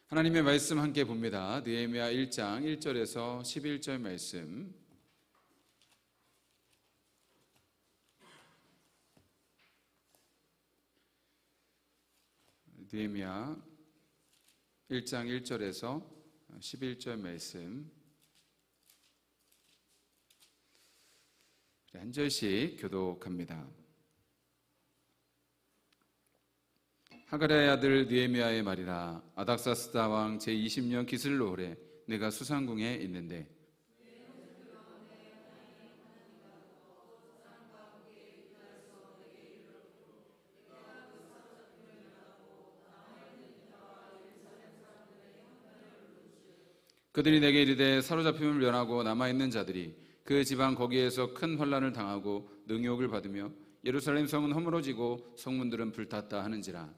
하나님의 말씀 함께 봅니다. 느헤미야 1장 1절에서 11절 말씀. 느헤미야 1장 1절에서 11절 말씀. 한 절씩 교독합니다. 하가랴의 아들 느헤미야의 말이라. 아닥사스다 왕 제20년 기슬로홀에 내가 수상궁에 있는데 그들이 내게 이르되 사로잡힘을 면하고 남아있는 자들이 그 지방 거기에서 큰 환난을 당하고 능욕을 받으며 예루살렘 성은 허물어지고 성문들은 불탔다 하는지라.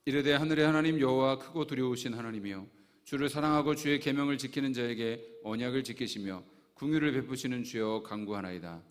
이르되 하늘의 하나님 여호와 크고 두려우신 하나님이여 주를 사랑하고 주의 계명을 지키는 자에게 언약을 지키시며 긍휼을 베푸시는 주여 간구하나이다.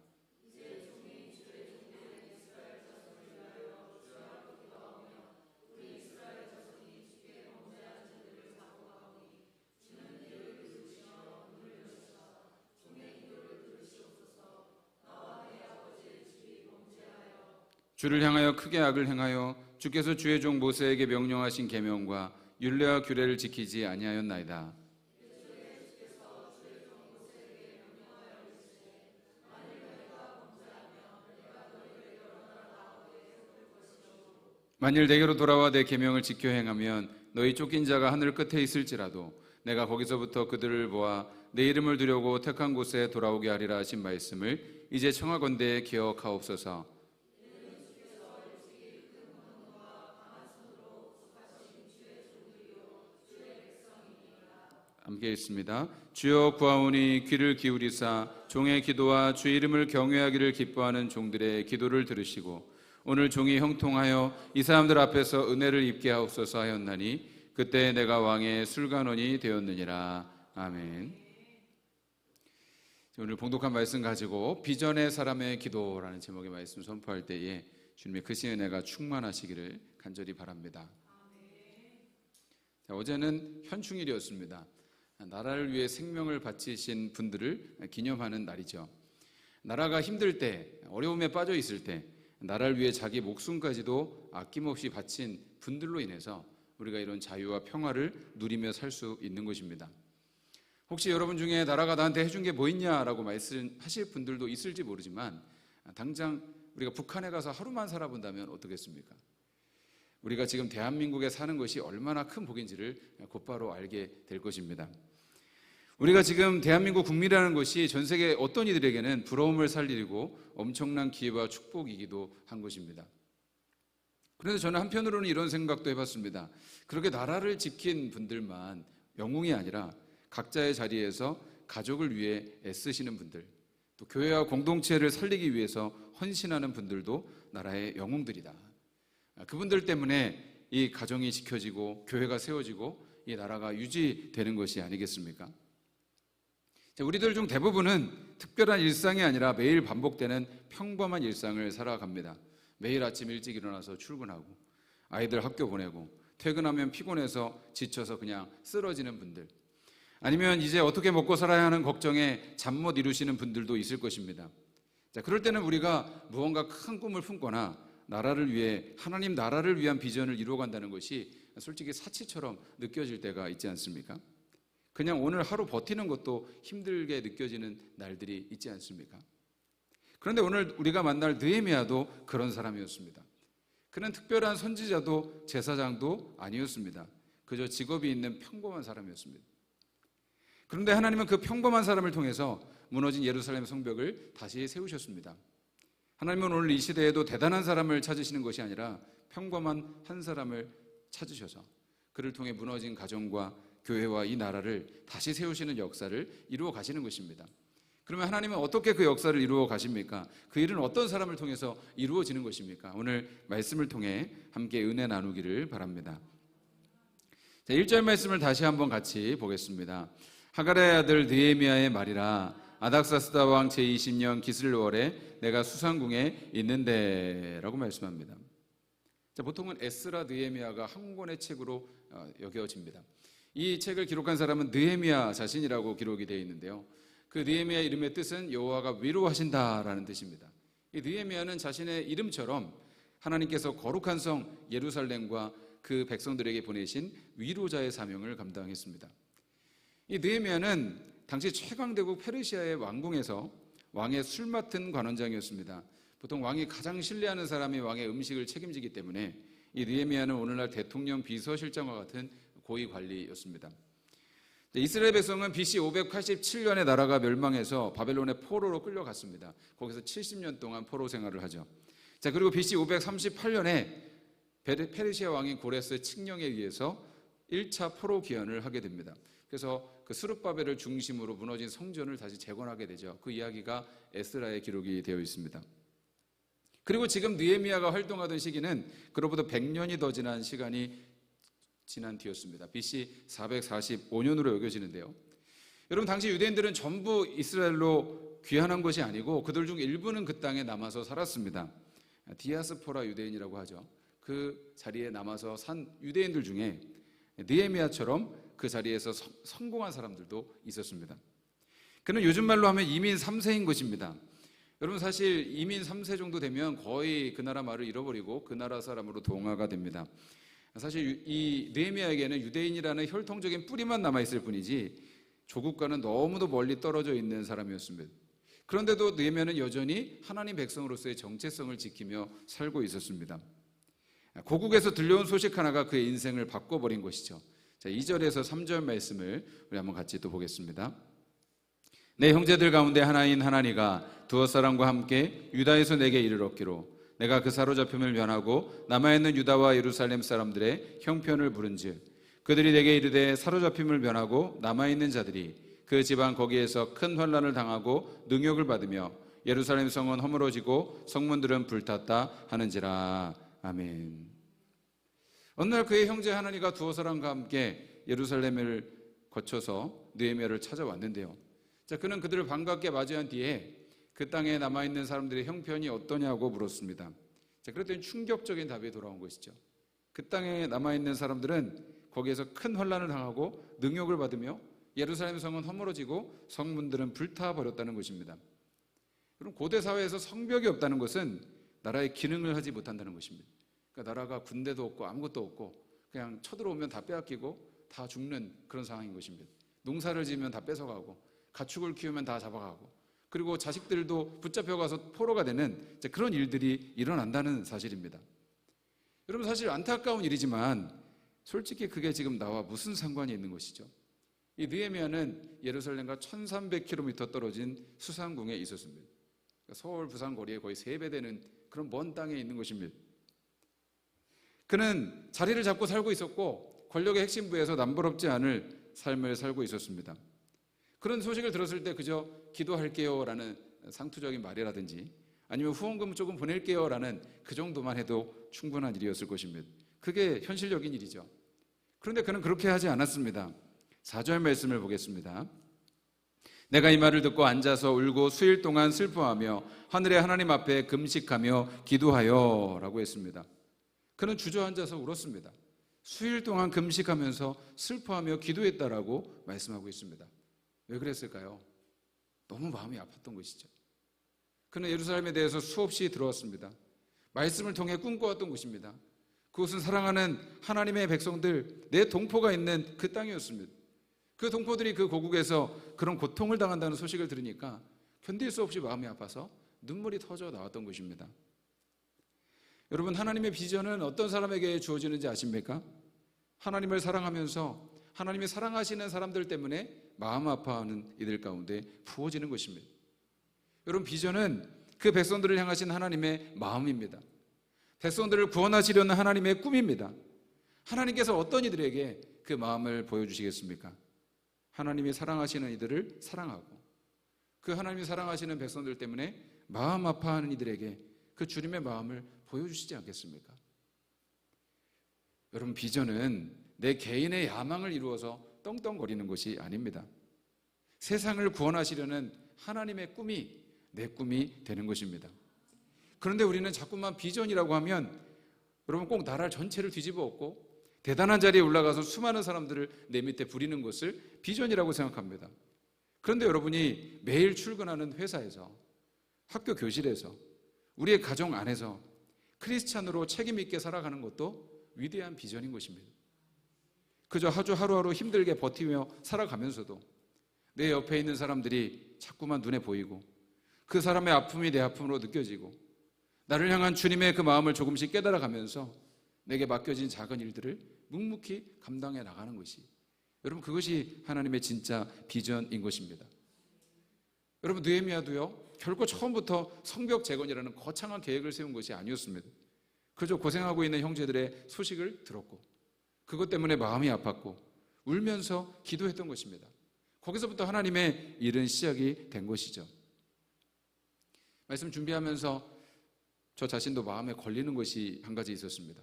주를 향하여 크게 악을 행하여 주께서 주의 종 모세에게 명령하신 계명과 율례와 규례를 지키지 아니하였나이다. 만일 내게로 돌아와 내 계명을 지켜 행하면 너희 쫓긴 자가 하늘 끝에 있을지라도 내가 거기서부터 그들을 모아 내 이름을 두려고 택한 곳에 돌아오게 하리라 하신 말씀을 이제 청하건대 기억하옵소서. 함께 있습니다. 주여 구하오니 귀를 기울이사 종의 기도와 주의 이름을 경외하기를 기뻐하는 종들의 기도를 들으시고 오늘 종이 형통하여 이 사람들 앞에서 은혜를 입게 하옵소서 하였나니 그때 내가 왕의 술관원이 되었느니라. 아멘. 오늘 봉독한 말씀 가지고 비전의 사람의 기도라는 제목의 말씀 선포할 때에 주님의 크신 은혜가 충만하시기를 간절히 바랍니다. 어제는 현충일이었습니다. 나라를 위해 생명을 바치신 분들을 기념하는 날이죠. 나라가 힘들 때, 어려움에 빠져 있을 때 나라를 위해 자기 목숨까지도 아낌없이 바친 분들로 인해서 우리가 이런 자유와 평화를 누리며 살 수 있는 것입니다. 혹시 여러분 중에 나라가 나한테 해준 게 뭐 있냐라고 말씀하실 분들도 있을지 모르지만 당장 우리가 북한에 가서 하루만 살아본다면 어떻겠습니까? 우리가 지금 대한민국에 사는 것이 얼마나 큰 복인지를 곧바로 알게 될 것입니다. 우리가 지금 대한민국 국민이라는 것이 전 세계 어떤 이들에게는 부러움을 살 일이고 엄청난 기회와 축복이기도 한 것입니다. 그래서 저는 한편으로는 이런 생각도 해봤습니다. 그렇게 나라를 지킨 분들만 영웅이 아니라 각자의 자리에서 가족을 위해 애쓰시는 분들, 또 교회와 공동체를 살리기 위해서 헌신하는 분들도 나라의 영웅들이다. 그분들 때문에 이 가정이 지켜지고 교회가 세워지고 이 나라가 유지되는 것이 아니겠습니까? 우리들 중 대부분은 특별한 일상이 아니라 매일 반복되는 평범한 일상을 살아갑니다. 매일 아침 일찍 일어나서 출근하고 아이들 학교 보내고 퇴근하면 피곤해서 지쳐서 그냥 쓰러지는 분들, 아니면 이제 어떻게 먹고 살아야 하는 걱정에 잠 못 이루시는 분들도 있을 것입니다. 그럴 때는 우리가 무언가 큰 꿈을 품거나 나라를 위해 하나님 나라를 위한 비전을 이루어간다는 것이 솔직히 사치처럼 느껴질 때가 있지 않습니까? 그냥 오늘 하루 버티는 것도 힘들게 느껴지는 날들이 있지 않습니까? 그런데 오늘 우리가 만날 느헤미야도 그런 사람이었습니다. 그는 특별한 선지자도 제사장도 아니었습니다. 그저 직업이 있는 평범한 사람이었습니다. 그런데 하나님은 그 평범한 사람을 통해서 무너진 예루살렘 성벽을 다시 세우셨습니다. 하나님은 오늘 이 시대에도 대단한 사람을 찾으시는 것이 아니라 평범한 한 사람을 찾으셔서 그를 통해 무너진 가정과 교회와 이 나라를 다시 세우시는 역사를 이루어 가시는 것입니다. 그러면 하나님은 어떻게 그 역사를 이루어 가십니까? 그 일은 어떤 사람을 통해서 이루어지는 것입니까? 오늘 말씀을 통해 함께 은혜 나누기를 바랍니다. 1절 말씀을 다시 한번 같이 보겠습니다. 하가랴의 아들 느헤미야의 말이라. 아닥사스다 왕 제20년 기슬월에 내가 수상궁에 있는데 라고 말씀합니다. 자, 보통은 에스라 느헤미야가 한 권의 책으로 여겨집니다. 이 책을 기록한 사람은 느헤미야 자신이라고 기록이 되어 있는데요, 그 느헤미야 이름의 뜻은 여호와가 위로하신다라는 뜻입니다. 이 느헤미야는 자신의 이름처럼 하나님께서 거룩한 성 예루살렘과 그 백성들에게 보내신 위로자의 사명을 감당했습니다. 이 느헤미야는 당시 최강대국 페르시아의 왕궁에서 왕의 술 맡은 관원장이었습니다. 보통 왕이 가장 신뢰하는 사람이 왕의 음식을 책임지기 때문에 이 느헤미야는 오늘날 대통령 비서실장과 같은 고위 관리였습니다. 이스라엘 백성은 BC 587년에 나라가 멸망해서 바벨론의 포로로 끌려갔습니다. 거기서 70년 동안 포로 생활을 하죠. 자, 그리고 BC 538년에 페르시아 왕인 고레스의 칙령에 의해서 1차 포로 귀환을 하게 됩니다. 그래서 그 스룹바벨을 중심으로 무너진 성전을 다시 재건하게 되죠. 그 이야기가 에스라의 기록이 되어 있습니다. 그리고 지금 느헤미야가 활동하던 시기는 그로부터 100년이 더 지난 시간이 지난 뒤였습니다. BC 445년으로 여겨지는데요, 여러분 당시 유대인들은 전부 이스라엘로 귀환한 것이 아니고 그들 중 일부는 그 땅에 남아서 살았습니다. 디아스포라 유대인이라고 하죠. 그 자리에 남아서 산 유대인들 중에 느헤미야처럼 그 자리에서 성공한 사람들도 있었습니다. 그는 요즘 말로 하면 이민 3세인 것입니다. 여러분 사실 이민 3세 정도 되면 거의 그 나라 말을 잃어버리고 그 나라 사람으로 동화가 됩니다. 사실 이 느헤미야에게는 유대인이라는 혈통적인 뿌리만 남아있을 뿐이지 조국과는 너무도 멀리 떨어져 있는 사람이었습니다. 그런데도 느헤미야는 여전히 하나님 백성으로서의 정체성을 지키며 살고 있었습니다. 고국에서 들려온 소식 하나가 그의 인생을 바꿔버린 것이죠. 자, 2절에서 3절 말씀을 우리 한번 같이 또 보겠습니다. 내 형제들 가운데 하나인 하나니가 두어 사람과 함께 유다에서 내게 이르렀기로 내가 그 사로잡힘을 면하고 남아있는 유다와 예루살렘 사람들의 형편을 부른즉 그들이 내게 이르되 사로잡힘을 면하고 남아있는 자들이 그 지방 거기에서 큰 환난을 당하고 능욕을 받으며 예루살렘 성은 허물어지고 성문들은 불탔다 하는지라. 아멘. 어느 날 그의 형제 하나니가 두어 사람과 함께 예루살렘을 거쳐서 느헤미야를 찾아왔는데요, 자, 그는 그들을 반갑게 맞이한 뒤에 그 땅에 남아있는 사람들의 형편이 어떠냐고 물었습니다. 자, 그랬더니 충격적인 답이 돌아온 것이죠. 그 땅에 남아있는 사람들은 거기에서 큰 환난을 당하고 능욕을 받으며 예루살렘 성은 허물어지고 성문들은 불타버렸다는 것입니다. 그럼 고대 사회에서 성벽이 없다는 것은 나라의 기능을 하지 못한다는 것입니다. 그러니까 나라가 군대도 없고 아무것도 없고 그냥 쳐들어오면 다 빼앗기고 다 죽는 그런 상황인 것입니다. 농사를 지으면 다 뺏어가고 가축을 키우면 다 잡아가고 그리고 자식들도 붙잡혀가서 포로가 되는 그런 일들이 일어난다는 사실입니다. 여러분 사실 안타까운 일이지만 솔직히 그게 지금 나와 무슨 상관이 있는 것이죠? 이 느헤미야는 예루살렘과 1300km 떨어진 수상궁에 있었습니다. 서울 부산 거리에 거의 3배 되는 그런 먼 땅에 있는 것입니다. 그는 자리를 잡고 살고 있었고 권력의 핵심부에서 남부럽지 않을 삶을 살고 있었습니다. 그런 소식을 들었을 때 그저 기도할게요 라는 상투적인 말이라든지 아니면 후원금 조금 보낼게요 라는 그 정도만 해도 충분한 일이었을 것입니다. 그게 현실적인 일이죠. 그런데 그는 그렇게 하지 않았습니다. 4절 말씀을 보겠습니다. 내가 이 말을 듣고 앉아서 울고 수일 동안 슬퍼하며 하늘의 하나님 앞에 금식하며 기도하여 라고 했습니다. 그는 주저앉아서 울었습니다. 수일 동안 금식하면서 슬퍼하며 기도했다라고 말씀하고 있습니다. 왜 그랬을까요? 너무 마음이 아팠던 것이죠. 그는 예루살렘에 대해서 수없이 들어왔습니다. 말씀을 통해 꿈꿔왔던 곳입니다. 그곳은 사랑하는 하나님의 백성들, 내 동포가 있는 그 땅이었습니다. 그 동포들이 그 고국에서 그런 고통을 당한다는 소식을 들으니까 견딜 수 없이 마음이 아파서 눈물이 터져 나왔던 것입니다. 여러분, 하나님의 비전은 어떤 사람에게 주어지는지 아십니까? 하나님을 사랑하면서 하나님이 사랑하시는 사람들 때문에 마음 아파하는 이들 가운데 부어지는 것입니다. 여러분, 비전은 그 백성들을 향하신 하나님의 마음입니다. 백성들을 구원하시려는 하나님의 꿈입니다. 하나님께서 어떤 이들에게 그 마음을 보여주시겠습니까? 하나님이 사랑하시는 이들을 사랑하고 그 하나님이 사랑하시는 백성들 때문에 마음 아파하는 이들에게 그 주님의 마음을 보여주시지 않겠습니까? 여러분, 비전은 내 개인의 야망을 이루어서 떵떵거리는 것이 아닙니다. 세상을 구원하시려는 하나님의 꿈이 내 꿈이 되는 것입니다. 그런데 우리는 자꾸만 비전이라고 하면 여러분 꼭 나라 전체를 뒤집어 엎고 대단한 자리에 올라가서 수많은 사람들을 내 밑에 부리는 것을 비전이라고 생각합니다. 그런데 여러분이 매일 출근하는 회사에서, 학교 교실에서, 우리의 가정 안에서 크리스찬으로 책임 있게 살아가는 것도 위대한 비전인 것입니다. 그저 하루하루 힘들게 버티며 살아가면서도 내 옆에 있는 사람들이 자꾸만 눈에 보이고 그 사람의 아픔이 내 아픔으로 느껴지고 나를 향한 주님의 그 마음을 조금씩 깨달아가면서 내게 맡겨진 작은 일들을 묵묵히 감당해 나가는 것이, 여러분 그것이 하나님의 진짜 비전인 것입니다. 여러분 느헤미야도요 결코 처음부터 성벽 재건이라는 거창한 계획을 세운 것이 아니었습니다. 그저 고생하고 있는 형제들의 소식을 들었고 그것 때문에 마음이 아팠고 울면서 기도했던 것입니다. 거기서부터 하나님의 일은 시작이 된 것이죠. 말씀 준비하면서 저 자신도 마음에 걸리는 것이 한 가지 있었습니다.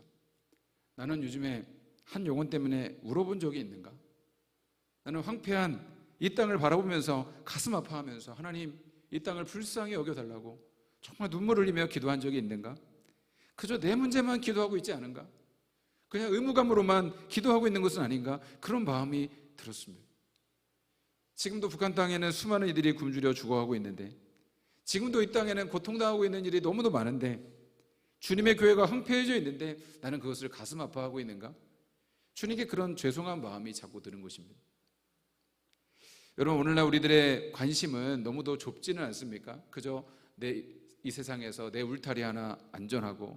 나는 요즘에 한 영혼 때문에 울어본 적이 있는가? 나는 황폐한 이 땅을 바라보면서 가슴 아파하면서 하나님 이 땅을 불쌍히 여겨달라고 정말 눈물을 흘리며 기도한 적이 있는가? 그저 내 문제만 기도하고 있지 않은가? 그냥 의무감으로만 기도하고 있는 것은 아닌가? 그런 마음이 들었습니다. 지금도 북한 땅에는 수많은 이들이 굶주려 죽어가고 있는데, 지금도 이 땅에는 고통당하고 있는 일이 너무도 많은데, 주님의 교회가 황폐해져 있는데 나는 그것을 가슴 아파하고 있는가? 주님께 그런 죄송한 마음이 자꾸 드는 것입니다. 여러분 오늘날 우리들의 관심은 너무도 좁지는 않습니까? 그저 이 세상에서 내 울타리 하나 안전하고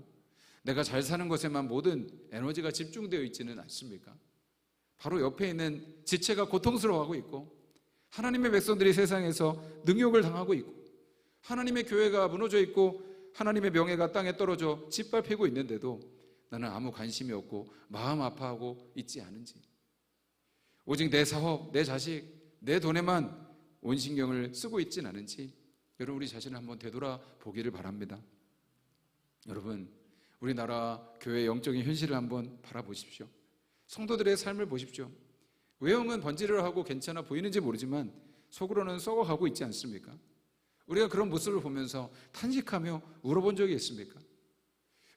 내가 잘 사는 것에만 모든 에너지가 집중되어 있지는 않습니까? 바로 옆에 있는 지체가 고통스러워하고 있고 하나님의 백성들이 세상에서 능욕을 당하고 있고 하나님의 교회가 무너져 있고 하나님의 명예가 땅에 떨어져 짓밟히고 있는데도 나는 아무 관심이 없고 마음 아파하고 있지 않은지, 오직 내 사업, 내 자식, 내 돈에만 온 신경을 쓰고 있진 않은지 여러분 우리 자신을 한번 되돌아보기를 바랍니다. 여러분 우리나라 교회의 영적인 현실을 한번 바라보십시오. 성도들의 삶을 보십시오. 외형은 번지르르 하고 괜찮아 보이는지 모르지만 속으로는 썩어가고 있지 않습니까? 우리가 그런 모습을 보면서 탄식하며 울어본 적이 있습니까?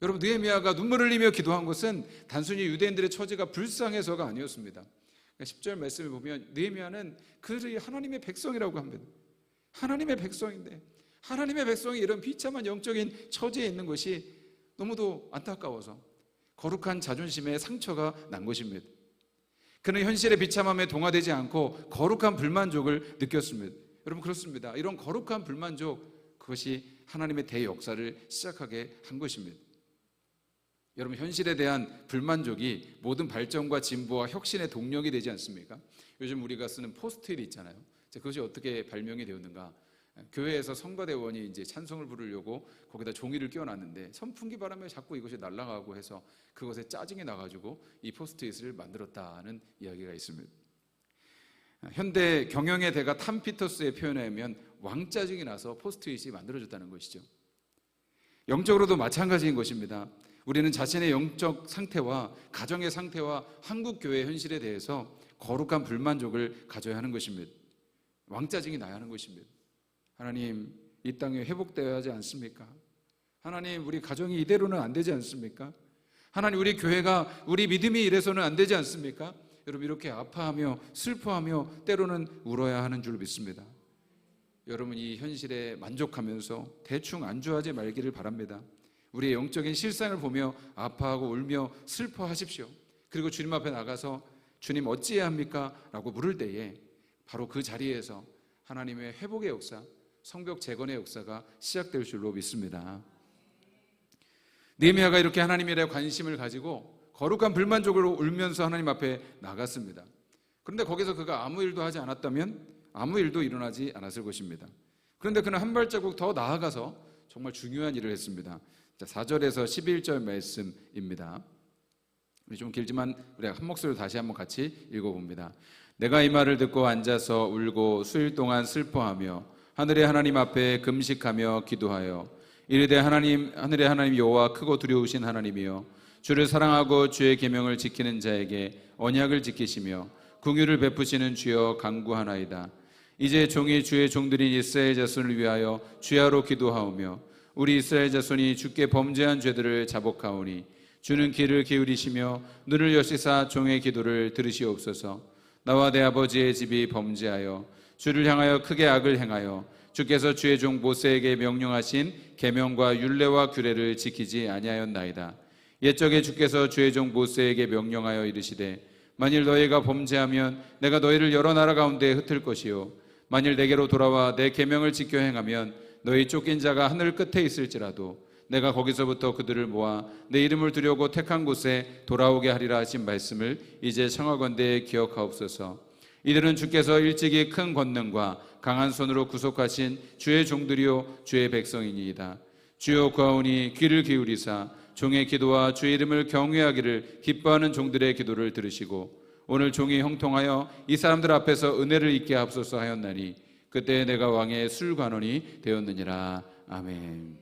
여러분 느헤미야가 눈물을 흘리며 기도한 것은 단순히 유대인들의 처지가 불쌍해서가 아니었습니다. 10절 말씀을 보면 느헤미야는 그들이 하나님의 백성이라고 합니다. 하나님의 백성인데 하나님의 백성이 이런 비참한 영적인 처지에 있는 것이 너무도 안타까워서 거룩한 자존심에 상처가 난 것입니다. 그는 현실의 비참함에 동화되지 않고 거룩한 불만족을 느꼈습니다. 여러분 그렇습니다. 이런 거룩한 불만족, 그것이 하나님의 대역사를 시작하게 한 것입니다. 여러분 현실에 대한 불만족이 모든 발전과 진보와 혁신의 동력이 되지 않습니까? 요즘 우리가 쓰는 포스트잇 있잖아요. 그것이 어떻게 발명이 되었는가? 교회에서 성가대원이 이제 찬송을 부르려고 거기다 종이를 끼워놨는데 선풍기 바람에 자꾸 이것이 날아가고 해서 그것에 짜증이 나가지고 이 포스트잇을 만들었다는 이야기가 있습니다. 현대 경영의 대가 탐 피터스의 표현에 의하면 왕짜증이 나서 포스트잇이 만들어졌다는 것이죠. 영적으로도 마찬가지인 것입니다. 우리는 자신의 영적 상태와 가정의 상태와 한국 교회의 현실에 대해서 거룩한 불만족을 가져야 하는 것입니다. 왕짜증이 나야 하는 것입니다. 하나님, 이 땅이 회복되어야 하지 않습니까? 하나님, 우리 가정이 이대로는 안 되지 않습니까? 하나님, 우리 교회가, 우리 믿음이 이래서는 안 되지 않습니까? 여러분 이렇게 아파하며 슬퍼하며 때로는 울어야 하는 줄 믿습니다. 여러분 이 현실에 만족하면서 대충 안주하지 말기를 바랍니다. 우리의 영적인 실상을 보며 아파하고 울며 슬퍼하십시오. 그리고 주님 앞에 나가서 주님 어찌해야 합니까? 라고 물을 때에 바로 그 자리에서 하나님의 회복의 역사, 성벽 재건의 역사가 시작될 줄로 믿습니다. 느헤미야가 이렇게 하나님에 대해 관심을 가지고 거룩한 불만족으로 울면서 하나님 앞에 나갔습니다. 그런데 거기서 그가 아무 일도 하지 않았다면 아무 일도 일어나지 않았을 것입니다. 그런데 그는 한 발자국 더 나아가서 정말 중요한 일을 했습니다. 4절에서 11절 말씀입니다. 우리 좀 길지만 우리 한 목소리로 다시 한번 같이 읽어봅니다. 내가 이 말을 듣고 앉아서 울고 수일 동안 슬퍼하며 하늘의 하나님 앞에 금식하며 기도하여 이르되 하늘의 하나님 여호와 크고 두려우신 하나님이여 주를 사랑하고 주의 계명을 지키는 자에게 언약을 지키시며 긍휼을 베푸시는 주여 간구하나이다. 이제 종이 주의 종들인 이스라엘 자손을 위하여 주야로 기도하오며 우리 이스라엘 자손이 주께 범죄한 죄들을 자복하오니 주는 귀를 기울이시며 눈을 여시사 종의 기도를 들으시옵소서. 나와 내 아버지의 집이 범죄하여 주를 향하여 크게 악을 행하여 주께서 주의 종 모세에게 명령하신 계명과 율례와 규례를 지키지 아니하였나이다. 옛적에 주께서 주의 종 모세에게 명령하여 이르시되 만일 너희가 범죄하면 내가 너희를 여러 나라 가운데 흩을 것이요 만일 내게로 돌아와 내 계명을 지켜 행하면 너희 쫓긴 자가 하늘 끝에 있을지라도 내가 거기서부터 그들을 모아 내 이름을 두려고 택한 곳에 돌아오게 하리라 하신 말씀을 이제 청하건대 기억하옵소서. 이들은 주께서 일찍이 큰 권능과 강한 손으로 구속하신 주의 종들이요 주의 백성이니이다. 주여 구하오니 귀를 기울이사 종의 기도와 주의 이름을 경외하기를 기뻐하는 종들의 기도를 들으시고 오늘 종이 형통하여 이 사람들 앞에서 은혜를 잊게 하옵소서 하였나니 그때 내가 왕의 술관원이 되었느니라. 아멘.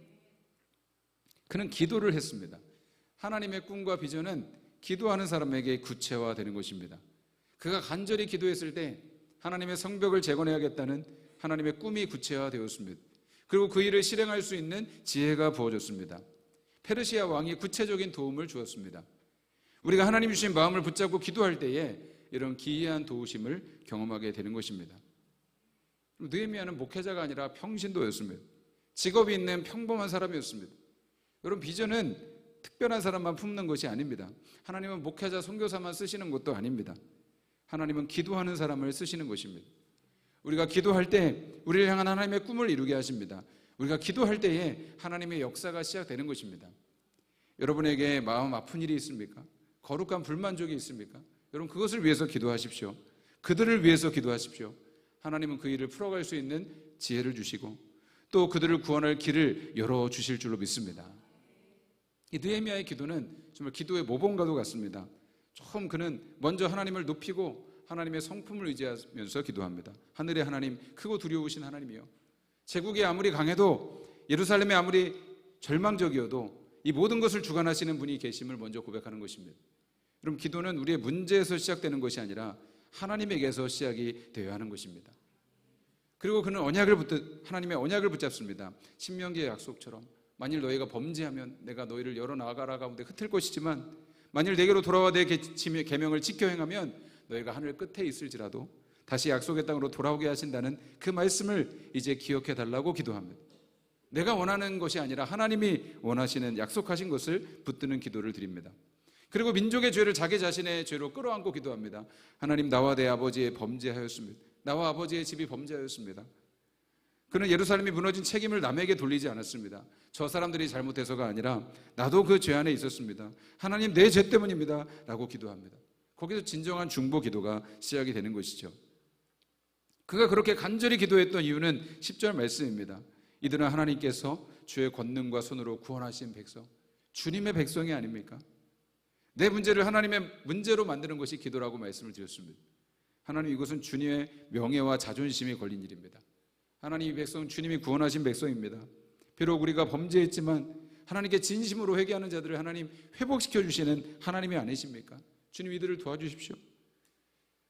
그는 기도를 했습니다. 하나님의 꿈과 비전은 기도하는 사람에게 구체화되는 것입니다. 그가 간절히 기도했을 때 하나님의 성벽을 재건해야겠다는 하나님의 꿈이 구체화되었습니다. 그리고 그 일을 실행할 수 있는 지혜가 부어졌습니다. 페르시아 왕이 구체적인 도움을 주었습니다. 우리가 하나님 주신 마음을 붙잡고 기도할 때에 이런 기이한 도우심을 경험하게 되는 것입니다. 느헤미야는 목회자가 아니라 평신도였습니다. 직업이 있는 평범한 사람이었습니다. 여러분, 비전은 특별한 사람만 품는 것이 아닙니다. 하나님은 목회자, 선교사만 쓰시는 것도 아닙니다. 하나님은 기도하는 사람을 쓰시는 것입니다. 우리가 기도할 때 우리를 향한 하나님의 꿈을 이루게 하십니다. 우리가 기도할 때에 하나님의 역사가 시작되는 것입니다. 여러분에게 마음 아픈 일이 있습니까? 거룩한 불만족이 있습니까? 여러분, 그것을 위해서 기도하십시오. 그들을 위해서 기도하십시오. 하나님은 그 일을 풀어갈 수 있는 지혜를 주시고 또 그들을 구원할 길을 열어주실 줄로 믿습니다. 이 느헤미야의 기도는 정말 기도의 모범과도 같습니다. 처음 그는 먼저 하나님을 높이고 하나님의 성품을 의지하면서 기도합니다. 하늘의 하나님, 크고 두려우신 하나님이요, 제국이 아무리 강해도 예루살렘이 아무리 절망적이어도 이 모든 것을 주관하시는 분이 계심을 먼저 고백하는 것입니다. 여러분, 기도는 우리의 문제에서 시작되는 것이 아니라 하나님에게서 시작이 되어야 하는 것입니다. 그리고 그는 하나님의 언약을 붙잡습니다. 신명기의 약속처럼 만일 너희가 범죄하면 내가 너희를 여러 나라 가운데 흩을 것이지만 만일 내게로 돌아와 내 계명을 지켜 행하면 너희가 하늘 끝에 있을지라도 다시 약속의 땅으로 돌아오게 하신다는 그 말씀을 이제 기억해 달라고 기도합니다. 내가 원하는 것이 아니라 하나님이 원하시는 약속하신 것을 붙드는 기도를 드립니다. 그리고 민족의 죄를 자기 자신의 죄로 끌어안고 기도합니다. 하나님, 나와 내 아버지의 범죄하였습니다. 나와 아버지의 집이 범죄하였습니다. 그는 예루살렘이 무너진 책임을 남에게 돌리지 않았습니다. 저 사람들이 잘못해서가 아니라 나도 그 죄 안에 있었습니다. 하나님, 내 죄 때문입니다 라고 기도합니다. 거기서 진정한 중보 기도가 시작이 되는 것이죠. 그가 그렇게 간절히 기도했던 이유는 10절 말씀입니다. 이들은 하나님께서 주의 권능과 손으로 구원하신 백성, 주님의 백성이 아닙니까? 내 문제를 하나님의 문제로 만드는 것이 기도라고 말씀을 드렸습니다. 하나님, 이것은 주님의 명예와 자존심이 걸린 일입니다. 하나님, 이 백성은 주님이 구원하신 백성입니다. 비록 우리가 범죄했지만 하나님께 진심으로 회개하는 자들을 하나님 회복시켜 주시는 하나님이 아니십니까? 주님, 이들을 도와주십시오.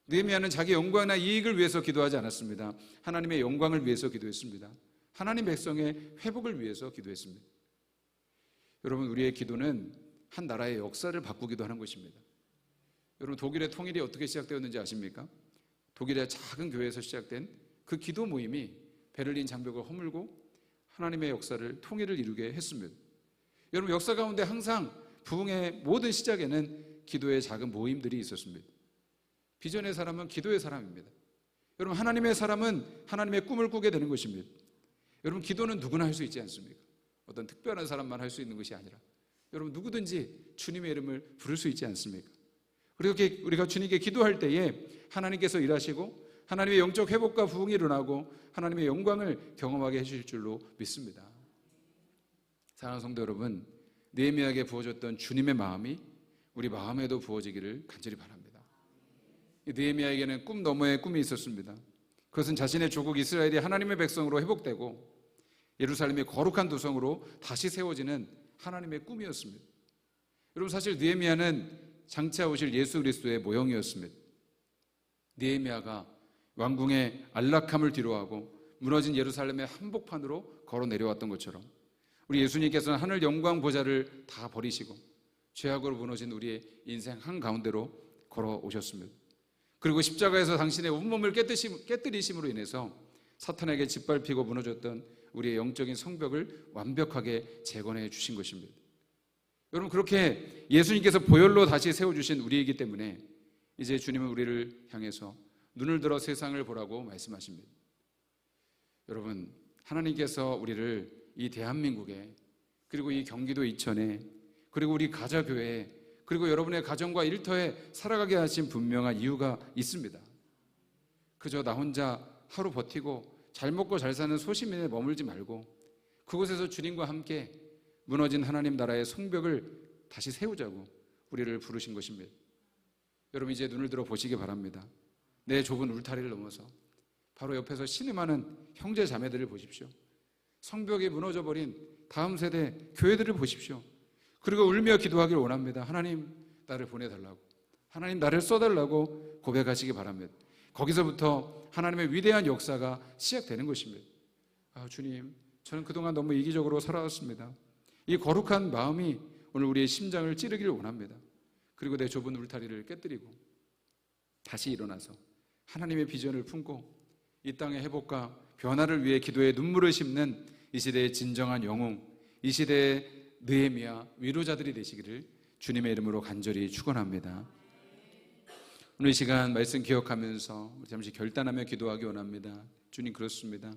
느헤미야는 자기 영광이나 이익을 위해서 기도하지 않았습니다. 하나님의 영광을 위해서 기도했습니다. 하나님 백성의 회복을 위해서 기도했습니다. 여러분, 우리의 기도는 한 나라의 역사를 바꾸기도 하는 것입니다. 여러분, 독일의 통일이 어떻게 시작되었는지 아십니까? 독일의 작은 교회에서 시작된 그 기도 모임이 베를린 장벽을 허물고 하나님의 역사를, 통일을 이루게 했습니다. 여러분, 역사 가운데 항상 부흥의 모든 시작에는 기도의 작은 모임들이 있었습니다. 비전의 사람은 기도의 사람입니다. 여러분, 하나님의 사람은 하나님의 꿈을 꾸게 되는 것입니다. 여러분, 기도는 누구나 할 수 있지 않습니까? 어떤 특별한 사람만 할 수 있는 것이 아니라 여러분, 누구든지 주님의 이름을 부를 수 있지 않습니까? 그렇게 우리가 주님께 기도할 때에 하나님께서 일하시고 하나님의 영적 회복과 부흥이 일어나고 하나님의 영광을 경험하게 해주실 줄로 믿습니다. 사랑하는 성도 여러분, 느헤미야에게 부어졌던 주님의 마음이 우리 마음에도 부어지기를 간절히 바랍니다. 느헤미야에게는 꿈 너머의 꿈이 있었습니다. 그것은 자신의 조국 이스라엘이 하나님의 백성으로 회복되고 예루살렘이 거룩한 도성으로 다시 세워지는 하나님의 꿈이었습니다. 여러분, 사실 느헤미야는 장차 오실 예수 그리스도의 모형이었습니다. 느헤미야가 왕궁의 안락함을 뒤로하고 무너진 예루살렘의 한복판으로 걸어 내려왔던 것처럼 우리 예수님께서는 하늘 영광 보좌를 다 버리시고 죄악으로 무너진 우리의 인생 한가운데로 걸어오셨습니다. 그리고 십자가에서 당신의 온몸을 깨뜨리심으로 인해서 사탄에게 짓밟히고 무너졌던 우리의 영적인 성벽을 완벽하게 재건해 주신 것입니다. 여러분, 그렇게 예수님께서 보혈로 다시 세워주신 우리이기 때문에 이제 주님은 우리를 향해서 눈을 들어 세상을 보라고 말씀하십니다. 여러분, 하나님께서 우리를 이 대한민국에, 그리고 이 경기도 이천에, 그리고 우리 가자교회에, 그리고 여러분의 가정과 일터에 살아가게 하신 분명한 이유가 있습니다. 그저 나 혼자 하루 버티고 잘 먹고 잘 사는 소시민에 머물지 말고 그곳에서 주님과 함께 무너진 하나님 나라의 성벽을 다시 세우자고 우리를 부르신 것입니다. 여러분, 이제 눈을 들어 보시기 바랍니다. 내 좁은 울타리를 넘어서 바로 옆에서 신음하는 형제 자매들을 보십시오. 성벽이 무너져버린 다음 세대 교회들을 보십시오. 그리고 울며 기도하기를 원합니다. 하나님, 나를 보내달라고, 하나님, 나를 써달라고 고백하시기 바랍니다. 거기서부터 하나님의 위대한 역사가 시작되는 것입니다. 주님, 저는 그동안 너무 이기적으로 살아왔습니다. 이 거룩한 마음이 오늘 우리의 심장을 찌르기를 원합니다. 그리고 내 좁은 울타리를 깨뜨리고 다시 일어나서 하나님의 비전을 품고 이 땅의 회복과 변화를 위해 기도에 눈물을 심는 이 시대의 진정한 영웅, 이 시대의 느헤미야 위로자들이 되시기를 주님의 이름으로 간절히 축원합니다. 오늘 이 시간 말씀 기억하면서 잠시 결단하며 기도하기 원합니다. 주님, 그렇습니다.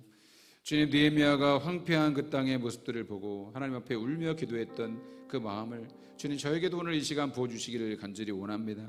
주님, 느헤미야가 황폐한 그 땅의 모습들을 보고 하나님 앞에 울며 기도했던 그 마음을 주님, 저에게도 오늘 이 시간 부어주시기를 간절히 원합니다.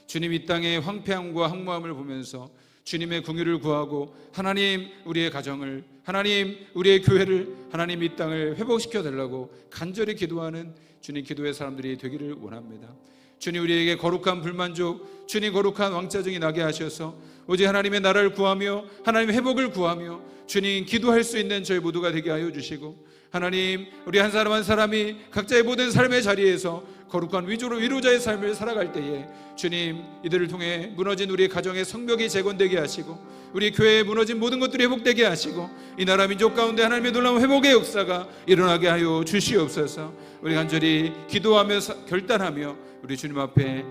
주님, 이 땅의 황폐함과 황무함을 보면서 주님의 긍휼을 구하고 하나님, 우리의 가정을, 하나님, 우리의 교회를, 하나님, 이 땅을 회복시켜 달라고 간절히 기도하는 주님 기도의 사람들이 되기를 원합니다. 주님, 우리에게 거룩한 불만족, 주님 거룩한 왕짜증이 나게 하셔서 오직 하나님의 나라를 구하며 하나님의 회복을 구하며 주님 기도할 수 있는 저희 모두가 되게 하여 주시고, 하나님, 우리 한 사람 한 사람이 각자의 모든 삶의 자리에서 거룩한 위로자의 삶을 살아갈 때에 주님, 이들을 통해 무너진 우리의 가정의 성벽이 재건되게 하시고 우리 교회에 무너진 모든 것들이 회복되게 하시고 이 나라 민족 가운데 하나님의 놀라운 회복의 역사가 일어나게 하여 주시옵소서. 우리 간절히 기도하며 결단하며 우리 주님 앞에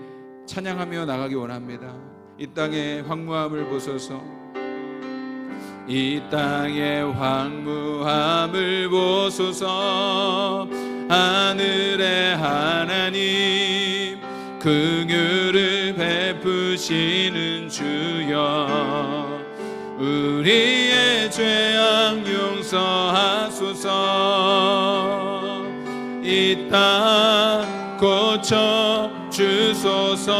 찬양하며 나가기 원합니다. 이 땅의 황무함을 보소서. 이 땅의 황무함을 보소서. 하늘의 하나님, 긍휼을 베푸시는 주여, 우리의 죄악 용서하소서. 이 땅 고쳐 주소서.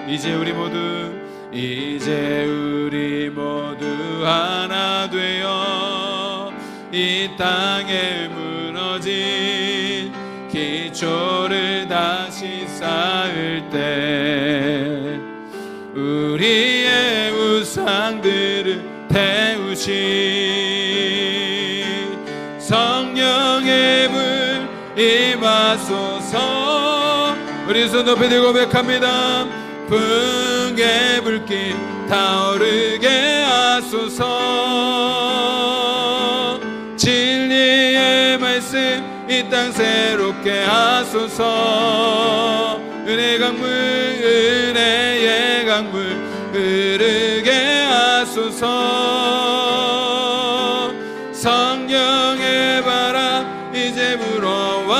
이제 우리 모두 하나 되어 이 땅에 무너진 기초를 다시 쌓을 때 우리의 우상들을 태우시 성령의 불 임하소서. 우리 손 높이 들고 고백합니다. 풍의 불길 타오르게 하소서. 진리의 말씀 이 땅 새롭게 하소서. 은혜의 강물 흐르게 하소서. 성령의 바람 이제 불어와.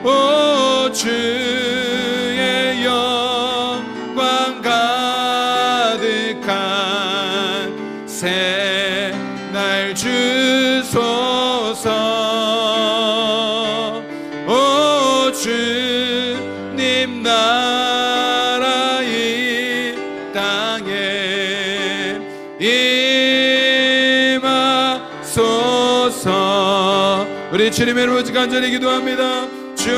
오 주의 영광 가득한 새 날 주소서. 오 주님 나라 이 땅에 임하소서. 우리 주님의 이름으로 간절히 기도합니다. 주